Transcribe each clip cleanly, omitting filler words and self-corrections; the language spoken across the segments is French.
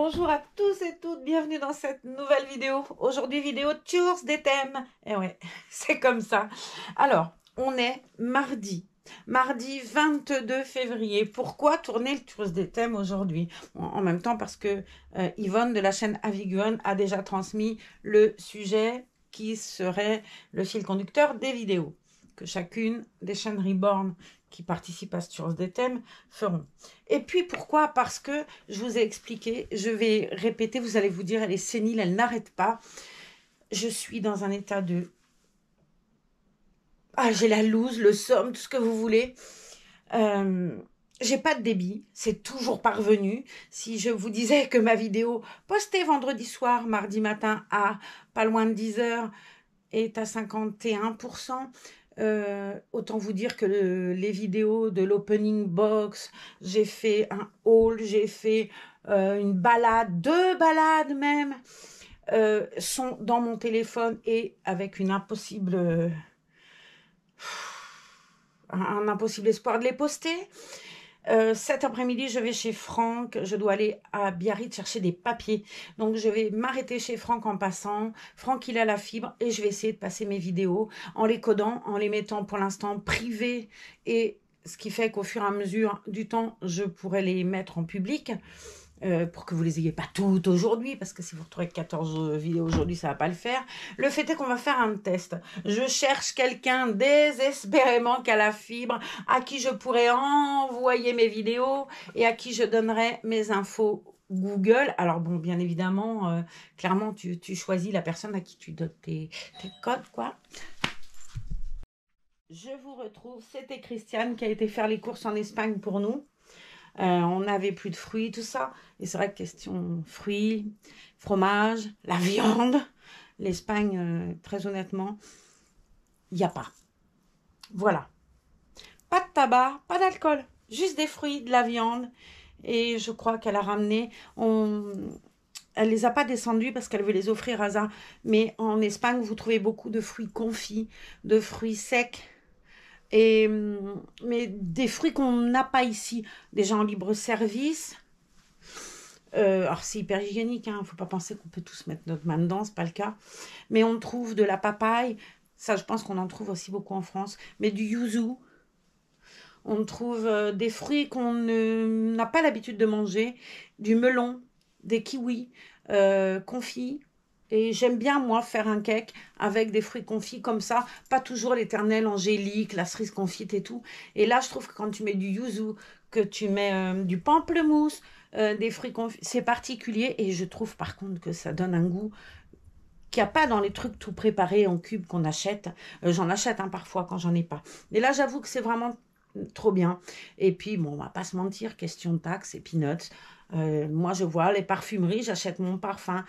Bonjour à tous et toutes, bienvenue dans cette nouvelle vidéo. Aujourd'hui, vidéo tours des thèmes. Et ouais, c'est comme ça. Alors, on est mardi 22 février. Pourquoi tourner le tours des thèmes aujourd'hui? En même temps, parce que Yvonne de la chaîne Aviguon a déjà transmis le sujet qui serait le fil conducteur des vidéos que chacune des chaînes Reborn qui participent à ce tours des thèmes feront. Et puis pourquoi? Parce que je vous ai expliqué, je vais répéter, vous allez vous dire, elle est sénile, elle n'arrête pas. Je suis dans un état de... Ah, j'ai la loose, le somme, tout ce que vous voulez. J'ai pas de débit, c'est toujours parvenu. Si je vous disais que ma vidéo postée vendredi soir, mardi matin à pas loin de 10 h est à 51%, autant vous dire que les vidéos de l'opening box, j'ai fait un haul, j'ai fait une balade, 2 balades même, sont dans mon téléphone et avec un impossible espoir de les poster. Cet après-midi, je vais chez Franck. Je dois aller à Biarritz chercher des papiers. Donc, je vais m'arrêter chez Franck en passant. Franck, il a la fibre et je vais essayer de passer mes vidéos en les codant, en les mettant pour l'instant privées. Et ce qui fait qu'au fur et à mesure du temps, je pourrai les mettre en public. Pour que vous les ayez pas toutes aujourd'hui, parce que si vous retrouvez 14 vidéos aujourd'hui, ça va pas le faire. Le fait est qu'on va faire un test. Je cherche quelqu'un désespérément qui a la fibre, à qui je pourrais envoyer mes vidéos et à qui je donnerais mes infos Google. Alors bon, bien évidemment, clairement, tu choisis la personne à qui tu donnes tes codes, quoi. Je vous retrouve, c'était Christiane qui a été faire les courses en Espagne pour nous. On n'avait plus de fruits, tout ça. Et c'est vrai que question fruits, fromage, la viande, l'Espagne, très honnêtement, il n'y a pas. Voilà. Pas de tabac, pas d'alcool, juste des fruits, de la viande. Et je crois qu'elle a ramené... Elle les a pas descendus parce qu'elle veut les offrir à ça. Mais en Espagne, vous trouvez beaucoup de fruits confits, de fruits secs. Mais des fruits qu'on n'a pas ici, déjà en libre service. Alors c'est hyper hygiénique, hein, faut pas penser qu'on peut tous mettre notre main dedans, c'est pas le cas. Mais on trouve de la papaye, ça je pense qu'on en trouve aussi beaucoup en France, mais du yuzu. On trouve des fruits qu'on n'a pas l'habitude de manger, du melon, des kiwis confits. Et j'aime bien, moi, faire un cake avec des fruits confits comme ça. Pas toujours l'éternel angélique, la cerise confite et tout. Et là, je trouve que quand tu mets du yuzu, que tu mets du pamplemousse, des fruits confits, c'est particulier. Et je trouve par contre que ça donne un goût qu'il n'y a pas dans les trucs tout préparés en cubes qu'on achète. J'en achète parfois quand j'en ai pas. Et là, j'avoue que c'est vraiment trop bien. Et puis, bon, on va pas se mentir, question de taxes et peanuts. Moi, je vois les parfumeries, j'achète mon parfum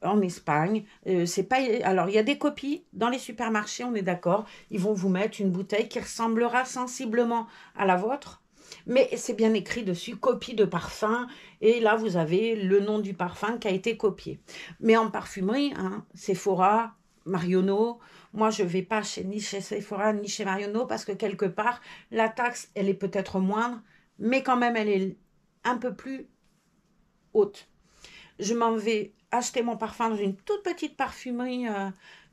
en Espagne, c'est pas... Alors, il y a des copies dans les supermarchés, on est d'accord. Ils vont vous mettre une bouteille qui ressemblera sensiblement à la vôtre, mais c'est bien écrit dessus, copie de parfum, et là, vous avez le nom du parfum qui a été copié. Mais en parfumerie, hein, Sephora, Marionneau, moi, je ne vais pas ni chez Sephora, ni chez Marionneau, parce que quelque part, la taxe, elle est peut-être moindre, mais quand même, elle est un peu plus haute. Je m'en vais acheter mon parfum dans une toute petite parfumerie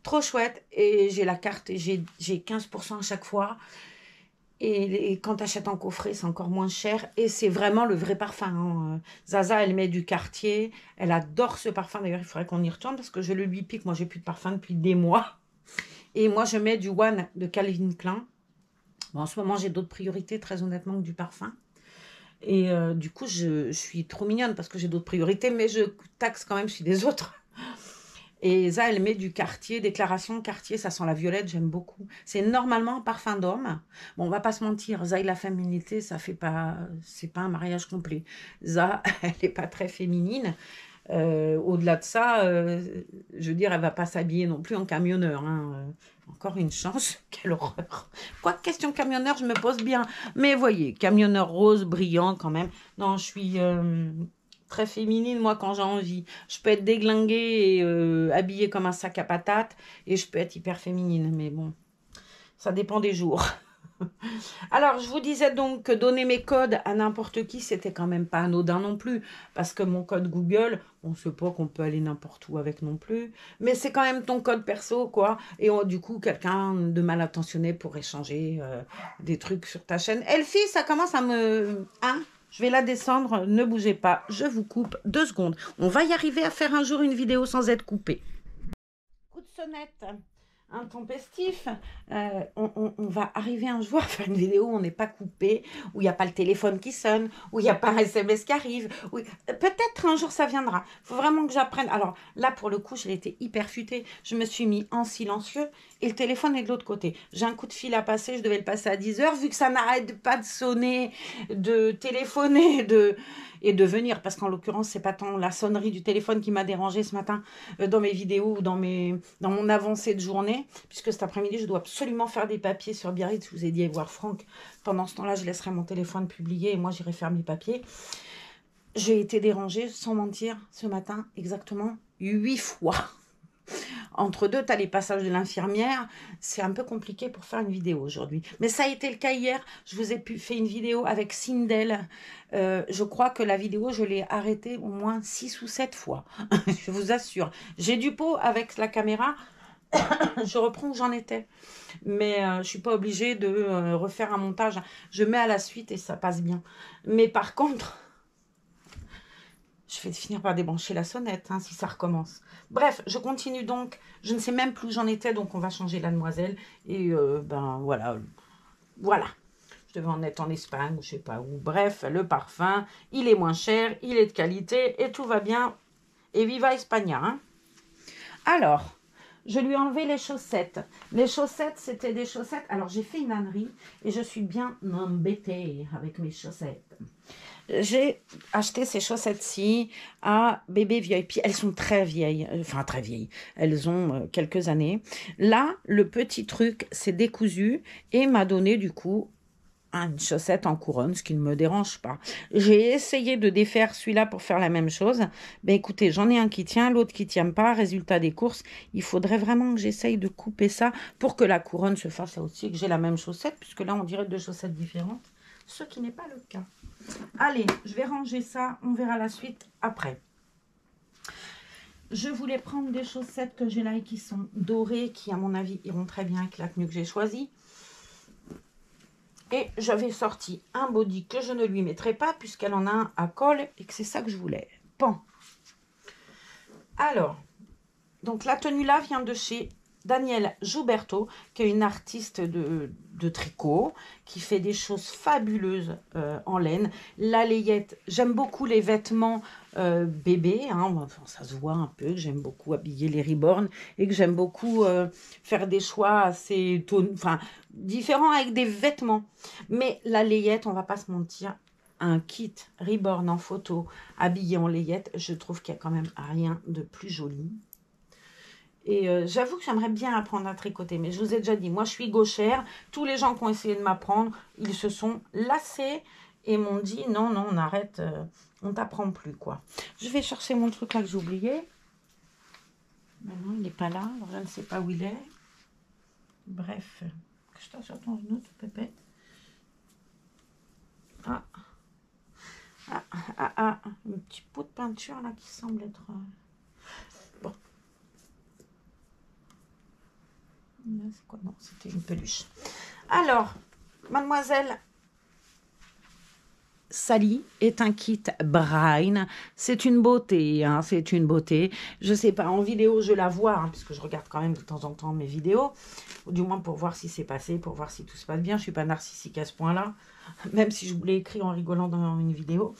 trop chouette et j'ai la carte et j'ai 15% à chaque fois. Et quand tu achètes en coffret, c'est encore moins cher. Et c'est vraiment le vrai parfum. Hein. Zaza, elle met du Cartier. Elle adore ce parfum. D'ailleurs, il faudrait qu'on y retourne parce que je le lui pique. Moi, j'ai plus de parfum depuis des mois. Et moi, je mets du One de Calvin Klein. Bon, en ce moment, j'ai d'autres priorités, très honnêtement, que du parfum. Et du coup, je suis trop mignonne parce que j'ai d'autres priorités, mais je taxe quand même, je suis des autres. Et ça, elle met du Cartier, déclaration Cartier, ça sent la violette, j'aime beaucoup. C'est normalement un parfum d'homme. Bon, on va pas se mentir, ça et la féminité, ça fait pas, c'est pas un mariage complet. Ça, elle est pas très féminine. Au-delà de ça, je veux dire, elle va pas s'habiller non plus en camionneur. Hein. Encore une chance, quelle horreur. Quoi, question camionneur, je me pose bien. Mais voyez, camionneur rose, brillant quand même. Non, je suis très féminine, moi, quand j'ai envie. Je peux être déglinguée et habillée comme un sac à patates. Et je peux être hyper féminine. Mais bon, ça dépend des jours. Alors, je vous disais donc que donner mes codes à n'importe qui, c'était quand même pas anodin non plus. Parce que mon code Google, on sait pas qu'on peut aller n'importe où avec non plus. Mais c'est quand même ton code perso, quoi. Et du coup, quelqu'un de mal intentionné pourrait changer des trucs sur ta chaîne. Elfie, ça commence à me... Hein? Je vais la descendre, ne bougez pas, je vous coupe 2 secondes. On va y arriver à faire un jour une vidéo sans être coupé. Coup de sonnette intempestif, on va arriver un jour à faire une vidéo où on n'est pas coupé, où il n'y a pas le téléphone qui sonne, où il n'y a pas un SMS qui arrive. Peut-être un jour ça viendra. Il faut vraiment que j'apprenne. Alors là, pour le coup, j'ai été hyper futée. Je me suis mis en silencieux et le téléphone est de l'autre côté. J'ai un coup de fil à passer, je devais le passer à 10 h, vu que ça n'arrête pas de sonner, de téléphoner, et de venir, parce qu'en l'occurrence, c'est pas tant la sonnerie du téléphone qui m'a dérangée ce matin dans mes vidéos ou dans mon avancée de journée, puisque cet après-midi, je dois absolument faire des papiers sur Biarritz. Je vous ai dit, voir Franck. Pendant ce temps-là, je laisserai mon téléphone publié et moi, j'irai faire mes papiers. J'ai été dérangée, sans mentir, ce matin, exactement 8 fois. Entre deux, tu as les passages de l'infirmière. C'est un peu compliqué pour faire une vidéo aujourd'hui. Mais ça a été le cas hier. Je vous ai fait une vidéo avec Sindel. Je crois que la vidéo, je l'ai arrêtée au moins 6 ou 7 fois. Je vous assure. J'ai du pot avec la caméra. Je reprends où j'en étais. Mais je ne suis pas obligée de refaire un montage. Je mets à la suite et ça passe bien. Mais par contre... je vais finir par débrancher la sonnette, hein, si ça recommence. Bref, je continue donc. Je ne sais même plus où j'en étais, donc on va changer la demoiselle. Et ben voilà. Voilà. Je devais en être en Espagne, ou je sais pas où. Bref, le parfum, il est moins cher, il est de qualité, et tout va bien. Et viva España, hein. Alors, je lui ai enlevé les chaussettes. Les chaussettes, c'était des chaussettes. Alors, j'ai fait une ânerie, et je suis bien embêtée avec mes chaussettes. J'ai acheté ces chaussettes-ci à Bébé VIP. Elles sont très vieilles, enfin très vieilles. Elles ont quelques années. Là, le petit truc, c'est décousu et m'a donné du coup une chaussette en couronne, ce qui ne me dérange pas. J'ai essayé de défaire celui-là pour faire la même chose. Ben écoutez, j'en ai un qui tient, l'autre qui tient pas. Résultat des courses, il faudrait vraiment que j'essaye de couper ça pour que la couronne se fasse aussi, que j'ai la même chaussette, puisque là, on dirait 2 chaussettes différentes, ce qui n'est pas le cas. Allez, je vais ranger ça, on verra la suite après. Je voulais prendre des chaussettes que j'ai là et qui sont dorées, qui à mon avis iront très bien avec la tenue que j'ai choisie. Et j'avais sorti un body que je ne lui mettrai pas puisqu'elle en a un à col et que c'est ça que je voulais. Bon. Alors, donc la tenue là vient de chez Danielle Gioberto, qui est une artiste de tricot, qui fait des choses fabuleuses en laine. La layette, j'aime beaucoup les vêtements bébés, hein, enfin, ça se voit un peu, que j'aime beaucoup habiller les reborn et que j'aime beaucoup faire des choix assez différents avec des vêtements. Mais la layette, on va pas se mentir, un kit reborn en photo habillé en layette, je trouve qu'il y a quand même rien de plus joli. Et j'avoue que j'aimerais bien apprendre à tricoter. Mais je vous ai déjà dit, moi je suis gauchère. Tous les gens qui ont essayé de m'apprendre, ils se sont lassés et m'ont dit non, non, on arrête, on t'apprend plus quoi. Je vais chercher mon truc là que j'ai oublié. Maintenant il n'est pas là, alors je ne sais pas où il est. Bref, que je t'assure sur ton genou, tout pépé. Ah, un petit pot de peinture là qui semble être... Bon. C'est quoi? Non, c'était une peluche. Alors, mademoiselle Sally est un kit Brain. C'est une beauté, hein, c'est une beauté. Je sais pas, en vidéo, je la vois, hein, puisque je regarde quand même de temps en temps mes vidéos, ou du moins pour voir si c'est passé, pour voir si tout se passe bien. Je suis pas narcissique à ce point-là, même si je vous l'ai écrit en rigolant dans une vidéo.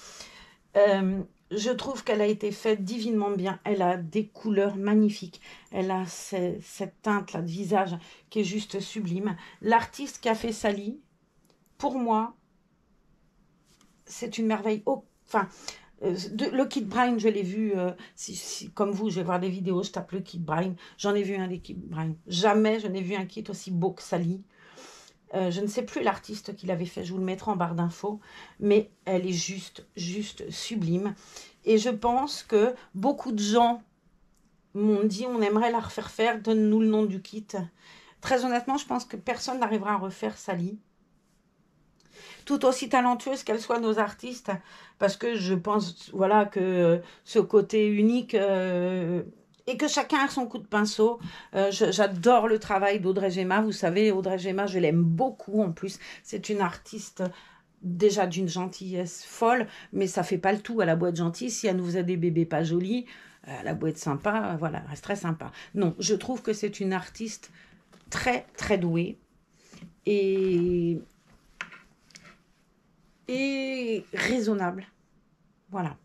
Je trouve qu'elle a été faite divinement bien. Elle a des couleurs magnifiques. Elle a cette teinte-là de visage qui est juste sublime. L'artiste qui a fait Sally, pour moi, c'est une merveille. Oh, enfin, le kit Brain, je l'ai vu, comme vous, je vais voir des vidéos, je tape le kit Brain. J'en ai vu un des kits Brain. Jamais je n'ai vu un kit aussi beau que Sally. Je ne sais plus l'artiste qui l'avait fait, je vous le mettrai en barre d'infos, mais elle est juste sublime. Et je pense que beaucoup de gens m'ont dit, on aimerait la refaire faire, donne-nous le nom du kit. Très honnêtement, je pense que personne n'arrivera à refaire Sally. tout aussi talentueuses qu'elles soient nos artistes, parce que je pense, voilà, que ce côté unique, et que chacun a son coup de pinceau. J'adore le travail d'Audrey Gemma. Vous savez, Audrey Gemma, je l'aime beaucoup en plus. C'est une artiste déjà d'une gentillesse folle, mais ça fait pas le tout. Elle a beau être gentille, si elle nous faisait des bébés pas jolis, elle a beau être sympa, voilà, elle reste très sympa. Non, je trouve que c'est une artiste très, très douée et raisonnable. Voilà.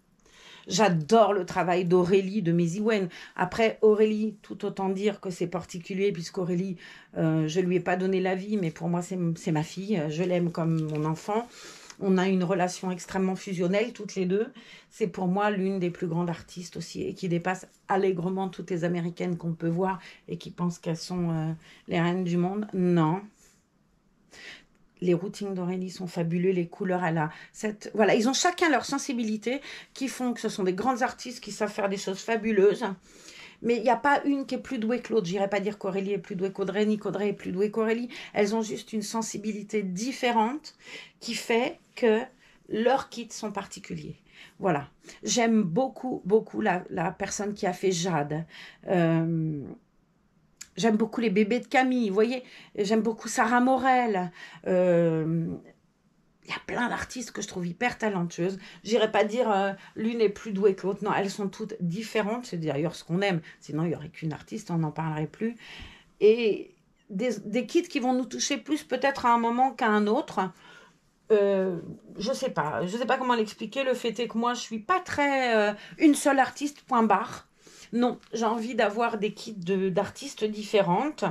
J'adore le travail d'Aurélie de Méziwen. Après, Aurélie, tout autant dire que c'est particulier, puisqu'Aurélie, je ne lui ai pas donné la vie, mais pour moi, c'est ma fille. Je l'aime comme mon enfant. On a une relation extrêmement fusionnelle, toutes les deux. C'est pour moi l'une des plus grandes artistes aussi, et qui dépasse allègrement toutes les Américaines qu'on peut voir, et qui pensent qu'elles sont les reines du monde. Non. Les routines d'Aurélie sont fabuleux, les couleurs, elle a cette... Voilà, ils ont chacun leur sensibilité qui font que ce sont des grandes artistes qui savent faire des choses fabuleuses. Mais il n'y a pas une qui est plus douée que l'autre. Je n'irais pas dire qu'Aurélie est plus douée qu'Audrey, ni qu'Audrey est plus douée qu'Aurélie. Elles ont juste une sensibilité différente qui fait que leurs kits sont particuliers. Voilà. J'aime beaucoup, beaucoup la personne qui a fait Jade. J'aime beaucoup les bébés de Camille, vous voyez. J'aime beaucoup Sarah Morel. Il y a plein d'artistes que je trouve hyper talentueuses. J'irai pas dire l'une est plus douée que l'autre. Non, elles sont toutes différentes. C'est d'ailleurs ce qu'on aime. Sinon, il n'y aurait qu'une artiste, on n'en parlerait plus. Et des kits qui vont nous toucher plus peut-être à un moment qu'à un autre. Je sais pas comment l'expliquer. Le fait est que moi, je suis pas très une seule artiste, point barre. Non, j'ai envie d'avoir des kits d'artistes différentes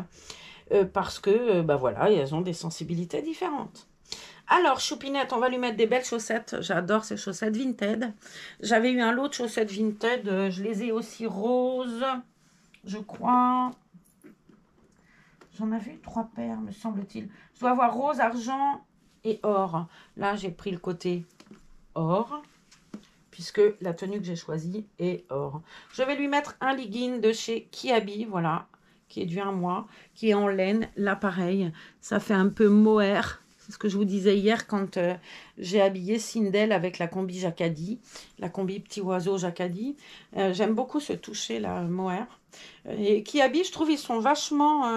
parce que, bah voilà, elles ont des sensibilités différentes. Alors, Choupinette, on va lui mettre des belles chaussettes. J'adore ces chaussettes Vinted. J'avais eu un lot de chaussettes Vinted. Je les ai aussi roses, je crois. J'en avais eu 3 paires, me semble-t-il. Je dois avoir rose, argent et or. Là, j'ai pris le côté or, puisque la tenue que j'ai choisie est or. Je vais lui mettre un legging de chez Kiabi, voilà, qui est du 1 mois, qui est en laine. Là, pareil, ça fait un peu mohair. C'est ce que je vous disais hier quand j'ai habillé Sindel avec la combi Jacadi, la combi petit oiseau Jacadi. J'aime beaucoup ce toucher, là, mohair. Et Kiabi, je trouve, ils sont vachement...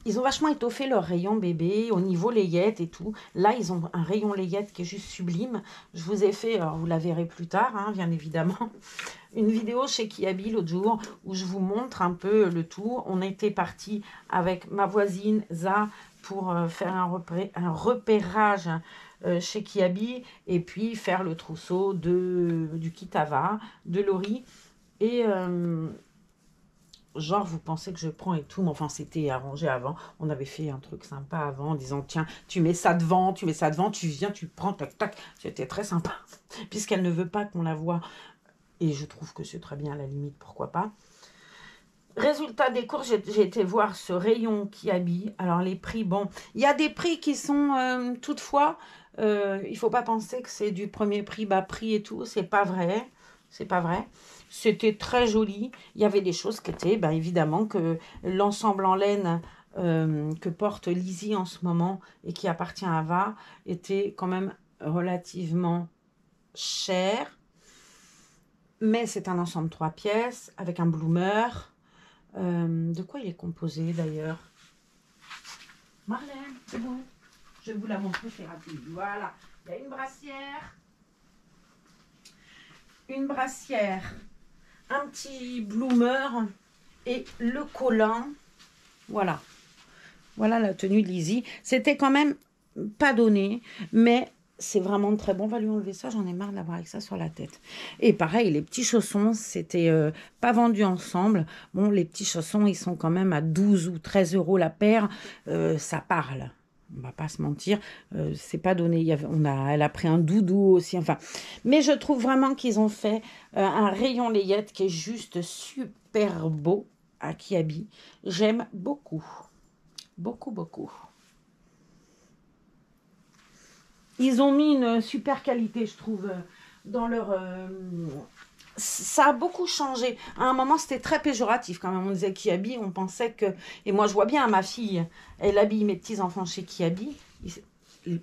Ils ont vachement étoffé leur rayon bébé au niveau layette et tout. Là, ils ont un rayon layette qui est juste sublime. Je vous ai fait, alors vous la verrez plus tard, hein, bien évidemment, une vidéo chez Kiabi l'autre jour où je vous montre un peu le tour. On était parti avec ma voisine Za pour faire un repérage chez Kiabi et puis faire le trousseau du Kitava, de Laurie. Et... genre, vous pensez que je prends et tout, mais enfin, c'était arrangé avant. On avait fait un truc sympa avant en disant, tiens, tu mets ça devant, tu viens, tu prends, tac, tac. C'était très sympa, puisqu'elle ne veut pas qu'on la voie. Et je trouve que c'est très bien, à la limite, pourquoi pas. Résultat des courses, j'ai été voir ce rayon Kiabi. Alors, les prix, bon, il y a des prix qui sont, toutefois, il ne faut pas penser que c'est du premier prix, bas prix et tout. C'est pas vrai, c'est pas vrai. C'était très joli. Il y avait des choses qui étaient, ben, évidemment, que l'ensemble en laine que porte Lizzie en ce moment et qui appartient à Va était quand même relativement cher. Mais c'est un ensemble 3 pièces avec un bloomer. De quoi il est composé d'ailleurs? Marlène, c'est bon. Je vais vous la montrer, c'est rapide. Voilà. Il y a une brassière, un petit bloomer et le collant. Voilà. Voilà la tenue de Lizzie. C'était quand même pas donné, mais c'est vraiment très bon. On va lui enlever ça, j'en ai marre d'avoir avec ça sur la tête. Et pareil, les petits chaussons, c'était pas vendu ensemble. Bon, les petits chaussons, ils sont quand même à 12 ou 13 € la paire. Ça parle. On va pas se mentir, c'est pas donné. Elle a pris un doudou aussi, enfin. Mais je trouve vraiment qu'ils ont fait un rayon layette qui est juste super beau à Kiabi. J'aime beaucoup. Beaucoup, beaucoup. Ils ont mis une super qualité, je trouve, dans leur ça a beaucoup changé. À un moment, c'était très péjoratif quand même. On disait Kiabi, on pensait que... Et moi, je vois bien ma fille, elle habille mes petits-enfants chez Kiabi.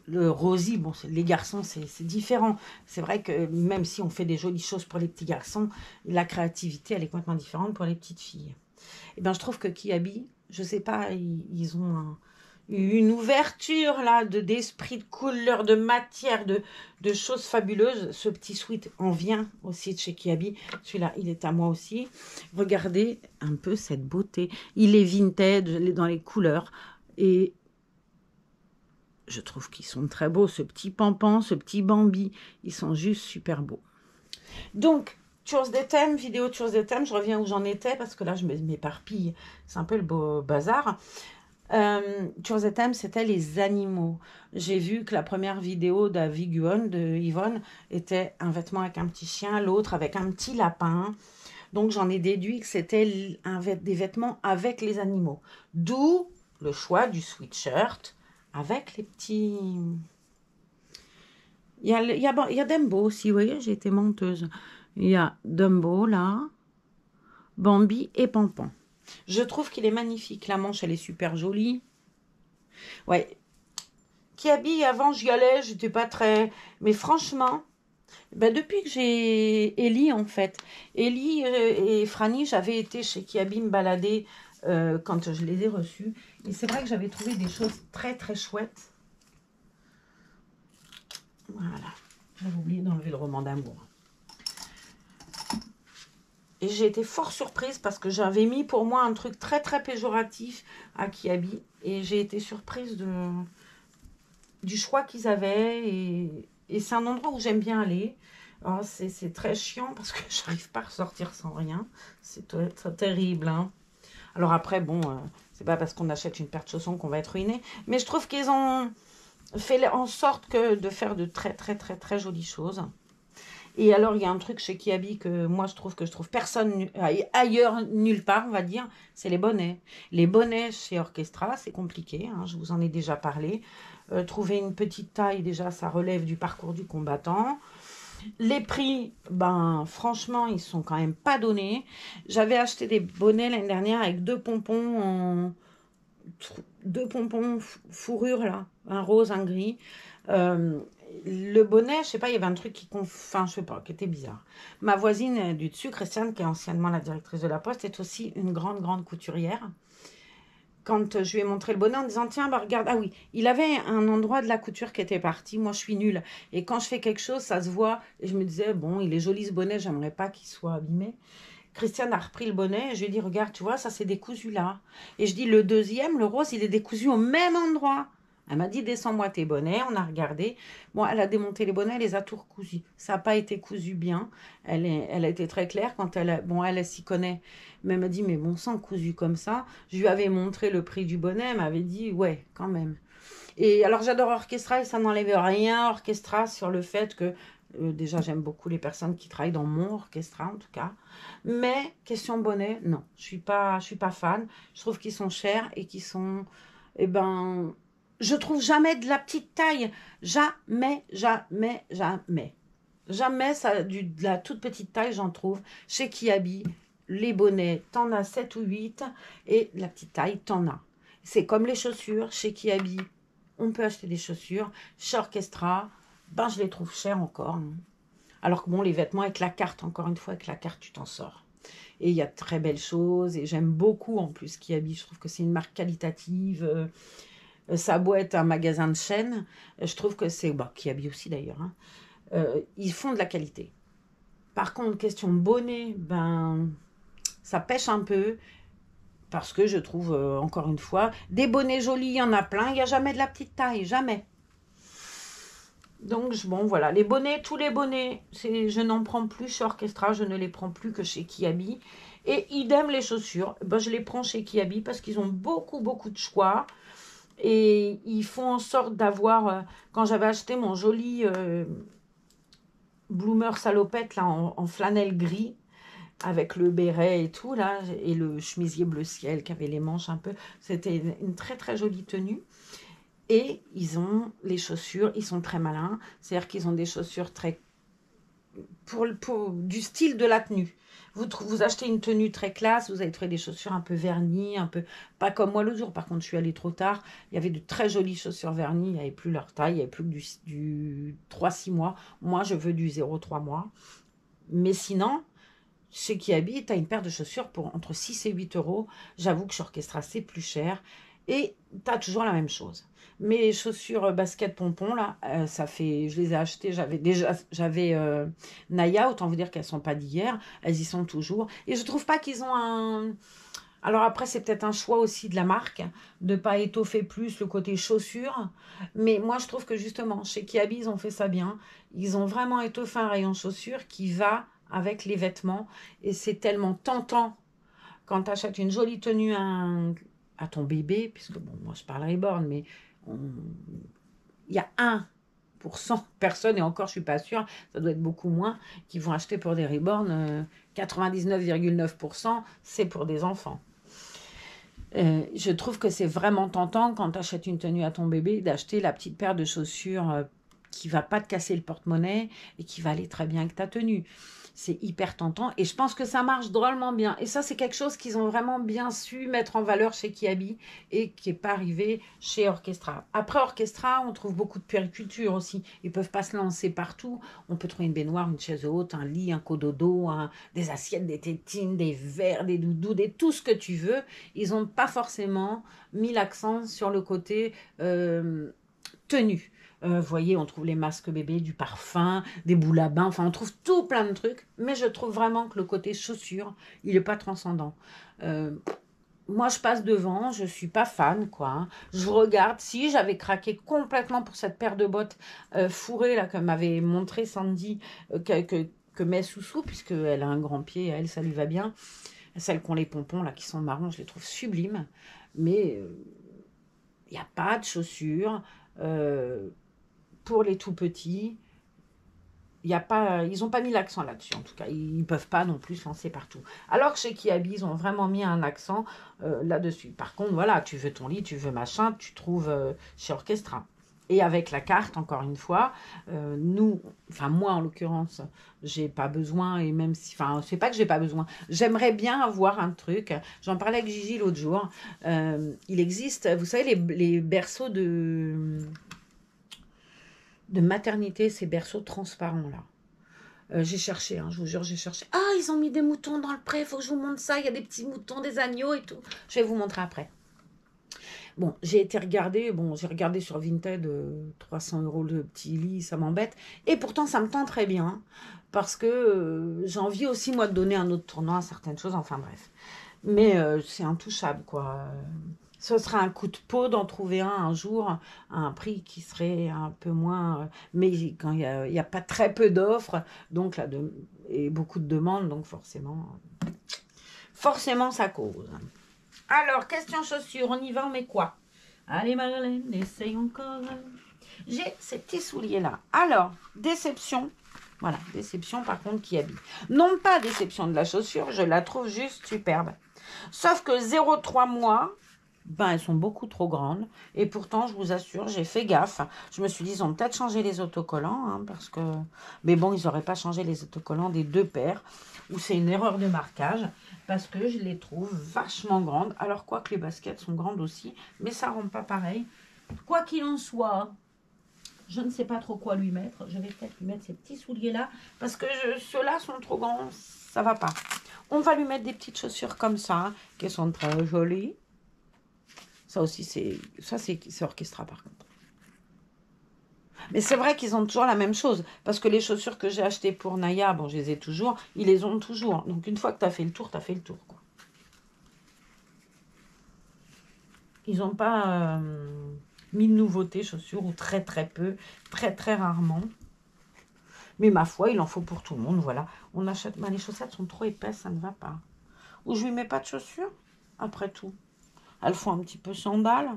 Le Rosie, bon, les garçons, c'est différent. C'est vrai que même si on fait des jolies choses pour les petits garçons, la créativité, elle est complètement différente pour les petites filles. Et bien, je trouve que Kiabi, je sais pas, ils ont une ouverture là d'esprit, de couleur, de matière, de choses fabuleuses. Ce petit sweat en vient aussi de chez Kiabi. Celui-là, il est à moi aussi. Regardez un peu cette beauté. Il est vintage dans les couleurs. Et je trouve qu'ils sont très beaux. Ce petit Pampan, ce petit Bambi, ils sont juste super beaux. Donc, Tours des thèmes, vidéo Tours des thèmes, je reviens où j'en étais parce que là, je m'éparpille. C'est un peu le beau bazar. Tours des thèmes, c'était les animaux. J'ai vu que la première vidéo d'Aviguon, de Yvonne, était un vêtement avec un petit chien, l'autre avec un petit lapin. Donc, j'en ai déduit que c'était des vêtements avec les animaux. D'où le choix du sweatshirt avec les petits... Il y a Dumbo aussi, vous voyez, j'ai été menteuse. Il y a Dumbo, là, Bambi et Pampan. Je trouve qu'il est magnifique. La manche, elle est super jolie. Ouais. Kiabi, avant, j'y allais, j'étais pas très... Mais franchement, ben depuis que j'ai Ellie, en fait, Ellie et Franny, j'avais été chez Kiabi me balader quand je les ai reçus. Et c'est vrai que j'avais trouvé des choses très, très chouettes. Voilà. J'avais oublié d'enlever le roman d'amour. Et j'ai été fort surprise parce que j'avais mis pour moi un truc très très péjoratif à Kiabi. Et j'ai été surprise du choix qu'ils avaient. Et c'est un endroit où j'aime bien aller. C'est très chiant parce que j'arrive pas à ressortir sans rien. C'est terrible. Hein. Alors après, bon, c'est pas parce qu'on achète une paire de chaussons qu'on va être ruiné. Mais je trouve qu'ils ont fait en sorte de faire de très très très très jolies choses. Et alors, il y a un truc chez Kiabi que moi, je trouve personne ailleurs, nulle part, on va dire, c'est les bonnets. Les bonnets chez Orchestra, c'est compliqué, hein, je vous en ai déjà parlé. Trouver une petite taille, déjà, ça relève du parcours du combattant. Les prix, ben, franchement, ils sont quand même pas donnés. J'avais acheté des bonnets l'année dernière avec deux pompons fourrure, là, un rose, un gris. Le bonnet, je sais pas, il y avait un truc enfin, je sais pas, qui était bizarre. Ma voisine du dessus, Christiane, qui est anciennement la directrice de la Poste, est aussi une grande couturière. Quand je lui ai montré le bonnet en disant, tiens, bah regarde, ah oui, il avait un endroit de la couture qui était parti, moi je suis nulle. Et quand je fais quelque chose, ça se voit. Et je me disais, bon, il est joli ce bonnet, j'aimerais pas qu'il soit abîmé. Christiane a repris le bonnet et je lui ai dit, regarde, tu vois, ça c'est décousu là. Et je dis, le deuxième, le rose, il est décousu au même endroit. Elle m'a dit, descends-moi tes bonnets, on a regardé. Bon, elle a démonté les bonnets, elle les a tout recousus. Ça n'a pas été cousu bien. Elle a été très claire quand elle s'y connaît. Mais elle m'a dit, mais bon sang, cousu comme ça. Je lui avais montré le prix du bonnet, elle m'avait dit, ouais, quand même. Et alors, j'adore Orchestra et ça n'enlève rien, Orchestra, sur le fait que, déjà, j'aime beaucoup les personnes qui travaillent dans mon orchestra, en tout cas. Mais, question bonnet, non, je suis pas fan. Je trouve qu'ils sont chers et qu'ils sont, eh ben, je trouve jamais de la petite taille. Jamais. Jamais ça, de la toute petite taille, j'en trouve. Chez Kiabi, les bonnets, t'en as 7 ou 8. Et la petite taille, t'en as. C'est comme les chaussures. Chez Kiabi, on peut acheter des chaussures. Chez Orchestra, ben, je les trouve chères encore. Alors que bon, les vêtements avec la carte, encore une fois, avec la carte, tu t'en sors. Et il y a de très belles choses. Et j'aime beaucoup, en plus, Kiabi. Je trouve que c'est une marque qualitative. Ça a beau être un magasin de chaîne, je trouve que c'est... Bah, Kiabi aussi, d'ailleurs. Hein, ils font de la qualité. Par contre, question bonnet, ben, ça pêche un peu. Parce que je trouve, encore une fois, des bonnets jolis, il y en a plein. Il n'y a jamais de la petite taille, jamais. Donc, bon, voilà. Les bonnets, tous les bonnets, je n'en prends plus chez Orchestra. Je ne les prends plus que chez Kiabi. Et idem, les chaussures. Ben, je les prends chez Kiabi parce qu'ils ont beaucoup de choix. Et ils font en sorte d'avoir... quand j'avais acheté mon joli bloomer salopette là, en flanelle gris, avec le béret et tout, là, et le chemisier bleu ciel qui avait les manches un peu. C'était une très jolie tenue. Et ils ont les chaussures, ils sont très malins. C'est-à-dire qu'ils ont des chaussures très du style de la tenue. Vous achetez une tenue très classe, vous avez trouvé des chaussures un peu vernies, un peu... Pas comme moi l'autre jour, par contre, je suis allée trop tard. Il y avait de très jolies chaussures vernies, il n'y avait plus leur taille, il n'y avait plus que du 3-6 mois. Moi, je veux du 0,3 mois. Mais sinon, chez Kiabi, tu as une paire de chaussures pour entre 6 et 8 euros. J'avoue que chez Orchestra, c'est plus cher. Et tu as toujours la même chose. Mes chaussures basket pompons, là, ça fait, je les ai achetées, j'avais Naya, autant vous dire qu'elles ne sont pas d'hier, elles y sont toujours. Et je trouve pas qu'ils ont un... Alors après, c'est peut-être un choix aussi de la marque, de ne pas étoffer plus le côté chaussures. Mais moi, je trouve que justement, chez Kiabi, ils ont fait ça bien. Ils ont vraiment étoffé un rayon chaussures qui va avec les vêtements. Et c'est tellement tentant quand tu achètes une jolie tenue à ton bébé, puisque bon, moi je parle Reborn, mais il y a 1% personnes, et encore je suis pas sûre, ça doit être beaucoup moins, qui vont acheter pour des Reborn. 99,9% c'est pour des enfants. Je trouve que c'est vraiment tentant quand tu achètes une tenue à ton bébé d'acheter la petite paire de chaussures qui va pas te casser le porte-monnaie et qui va aller très bien avec ta tenue. C'est hyper tentant et je pense que ça marche drôlement bien. Et ça, c'est quelque chose qu'ils ont vraiment bien su mettre en valeur chez Kiabi et qui n'est pas arrivé chez Orchestra. Après Orchestra, on trouve beaucoup de puériculture aussi. Ils ne peuvent pas se lancer partout. On peut trouver une baignoire, une chaise haute, un lit, un cododo, des assiettes, des tétines, des verres, des doudous, tout ce que tu veux. Ils n'ont pas forcément mis l'accent sur le côté tenue. Vous voyez, on trouve les masques bébés, du parfum, des boules à bain, enfin on trouve tout plein de trucs, mais je trouve vraiment que le côté chaussures, il n'est pas transcendant. Moi, je passe devant, je ne suis pas fan, quoi. Hein. Je regarde, si j'avais craqué complètement pour cette paire de bottes fourrées, là, que m'avait montré Sandy, que met Soussou, puisqu'elle a un grand pied, elle, ça lui va bien. Celles qui ont les pompons, là, qui sont marrons, je les trouve sublimes, mais il n'y a pas de chaussures. Pour les tout petits, ils n'ont pas mis l'accent là-dessus, en tout cas. Ils ne peuvent pas non plus se lancer partout. Alors que chez Kiabi, ils ont vraiment mis un accent là-dessus. Par contre, voilà, tu veux ton lit, tu veux machin, tu trouves chez Orchestra. Et avec la carte, encore une fois, moi en l'occurrence, j'ai pas besoin, et même si, c'est pas que j'ai pas besoin, j'aimerais bien avoir un truc. J'en parlais avec Gigi l'autre jour. Il existe, vous savez, les berceaux de maternité, ces berceaux transparents là. J'ai cherché, hein, je vous jure, j'ai cherché. Ah, ils ont mis des moutons dans le pré, il faut que je vous montre ça. Il y a des petits moutons, des agneaux et tout. Je vais vous montrer après. Bon, j'ai regardé sur Vinted, 300 € le petit lit, ça m'embête. Et pourtant, ça me tend très bien, parce que j'ai envie aussi, moi, de donner un autre tournant à certaines choses, enfin bref. Mais c'est intouchable, quoi. Ce serait un coup de peau d'en trouver un jour à un prix qui serait un peu moins... mais quand il y a pas très peu d'offres, donc là, et beaucoup de demandes, donc forcément, ça cause. Alors, question chaussures, on y va, on met quoi? Allez, Marlène, essaye encore. J'ai ces petits souliers-là. Alors, déception. Voilà, déception par contre qui habille. Non pas déception de la chaussure, je la trouve juste superbe. Sauf que 0,3 mois, elles sont beaucoup trop grandes. Et pourtant, je vous assure, j'ai fait gaffe. Je me suis dit, ils ont peut-être changé les autocollants. Hein, parce que... Mais bon, ils n'auraient pas changé les autocollants des deux paires. Ou c'est une erreur de marquage. Parce que je les trouve vachement grandes. Alors, quoi que les baskets sont grandes aussi. Mais ça ne rend pas pareil. Quoi qu'il en soit, je ne sais pas trop quoi lui mettre. Je vais peut-être lui mettre ces petits souliers-là. Parce que ceux-là sont trop grands. Ça ne va pas. On va lui mettre des petites chaussures comme ça. Qui sont très jolies. Ça aussi, c'est Orchestra par contre. Mais c'est vrai qu'ils ont toujours la même chose. Parce que les chaussures que j'ai achetées pour Naya, bon, je les ai toujours. Ils les ont toujours. Donc, une fois que tu as fait le tour, tu as fait le tour. Quoi. Ils n'ont pas mis de nouveautés, chaussures, ou très très peu. Très très rarement. Mais ma foi, il en faut pour tout le monde. Voilà. On achète... les chaussettes sont trop épaisses, ça ne va pas. Ou je lui mets pas de chaussures, après tout. Elles font un petit peu sandales.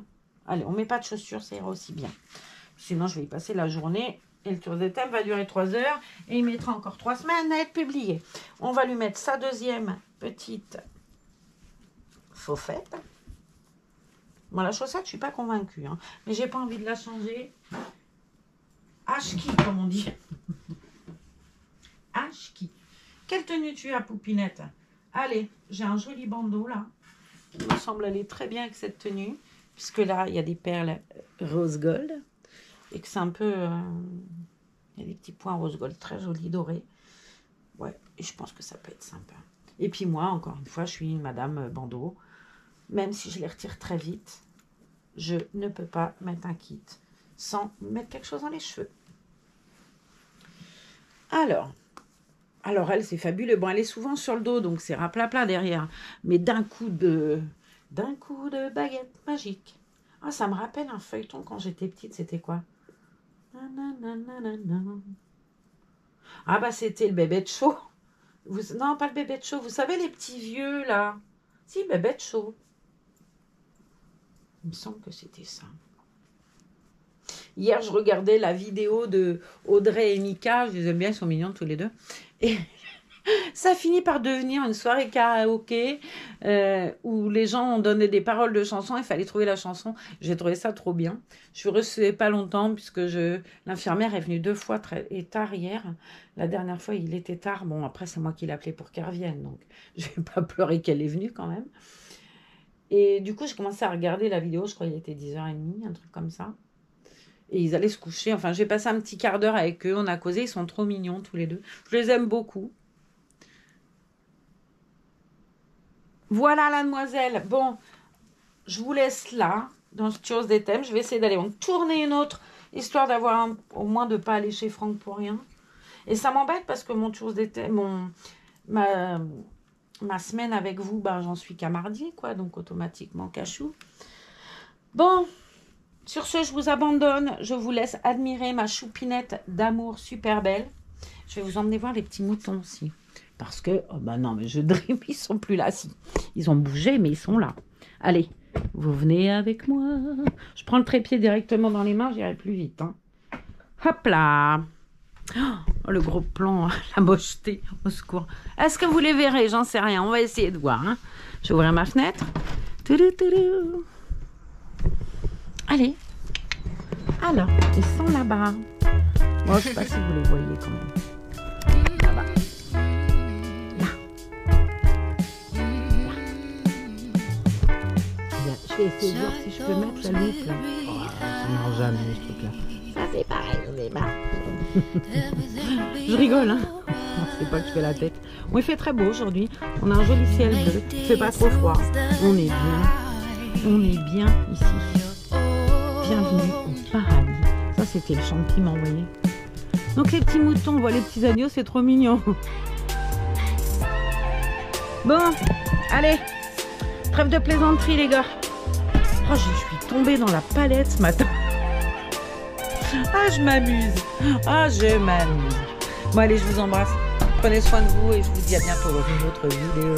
Allez, on ne met pas de chaussures, ça ira aussi bien. Sinon, je vais y passer la journée. Et le tour des thèmes va durer 3 heures. Et il mettra encore 3 semaines à être publié. On va lui mettre sa deuxième petite fauffette. Bon, la chaussette, je ne suis pas convaincue. Hein, mais j'ai pas envie de la changer. Ashki, comme on dit. tenue tu as, Poupinette? Allez, j'ai un joli bandeau là. Il me semble aller très bien avec cette tenue. Puisque là, il y a des perles rose gold. Et que c'est un peu... il y a des petits points rose gold très jolis, dorés. Ouais, et je pense que ça peut être sympa. Et puis moi, encore une fois, je suis une madame bandeau. Même si je les retire très vite, je ne peux pas mettre un kit sans mettre quelque chose dans les cheveux. Alors elle, c'est fabuleux. Bon, elle est souvent sur le dos, donc c'est raplapla derrière. Mais d'un coup de baguette magique. Ah, ça me rappelle un feuilleton quand j'étais petite, c'était quoi? Ah bah c'était le Bébête Show. Non, pas le Bébête Show. Vous savez les petits vieux là? Si, Bébête Show. Il me semble que c'était ça. Hier, je regardais la vidéo de Audrey et Mika. Je les aime bien, ils sont mignons tous les deux. Et ça finit par devenir une soirée karaoké où les gens ont donné des paroles de chansons. Il fallait trouver la chanson. J'ai trouvé ça trop bien. Je suis restée pas longtemps puisque l'infirmière est venue 2 fois tard hier. La dernière fois, il était tard. Bon, après, c'est moi qui l'ai appelée pour qu'elle revienne. Donc, je vais pas pleurer qu'elle est venue quand même. Et du coup, j'ai commencé à regarder la vidéo. Je crois qu'il était 10h30, un truc comme ça. Et ils allaient se coucher. Enfin, j'ai passé un petit quart d'heure avec eux. On a causé. Ils sont trop mignons tous les deux. Je les aime beaucoup. Voilà la demoiselle. Bon, je vous laisse là, dans cette chose des thèmes. Je vais essayer d'aller en tourner une autre, histoire d'avoir au moins de ne pas aller chez Franck pour rien. Et ça m'embête parce que mon chose des thèmes, ma semaine avec vous, ben, j'en suis qu'à mardi, quoi. Donc automatiquement cachou. Bon, sur ce, je vous abandonne. Je vous laisse admirer ma choupinette d'amour super belle. Je vais vous emmener voir les petits moutons aussi. Parce que, oh ben non, mais je dream, ils sont plus là. Si. Ils ont bougé, mais ils sont là. Allez, vous venez avec moi. Je prends le trépied directement dans les mains, j'irai plus vite. Hein. Hop là. Oh, le gros plan, la mocheté, au secours. Est-ce que vous les verrez? J'en sais rien. On va essayer de voir. Hein. Je vais ouvrir ma fenêtre. Toudou, toudou. Allez. Alors, ils sont là-bas. Bon, je sais pas si vous les voyez quand même. Je vais essayer de voir si je peux mettre la loupe là. Oh, ça marche jamais ce truc là. Ça c'est pareil, je sais pas. Je rigole hein. C'est pas que je fais la tête. Bon, il fait très beau aujourd'hui. On a un joli ciel bleu. Il fait pas trop froid. On est bien. On est bien ici. Bienvenue au paradis. Ça c'était le chant qui m'a envoyé. Donc les petits moutons, on voit les petits agneaux, c'est trop mignon. Bon, allez. Trêve de plaisanterie les gars. Oh, je suis tombée dans la palette ce matin. Ah, je m'amuse. Ah, je m'amuse. Bon, allez, je vous embrasse. Prenez soin de vous et je vous dis à bientôt dans une autre vidéo.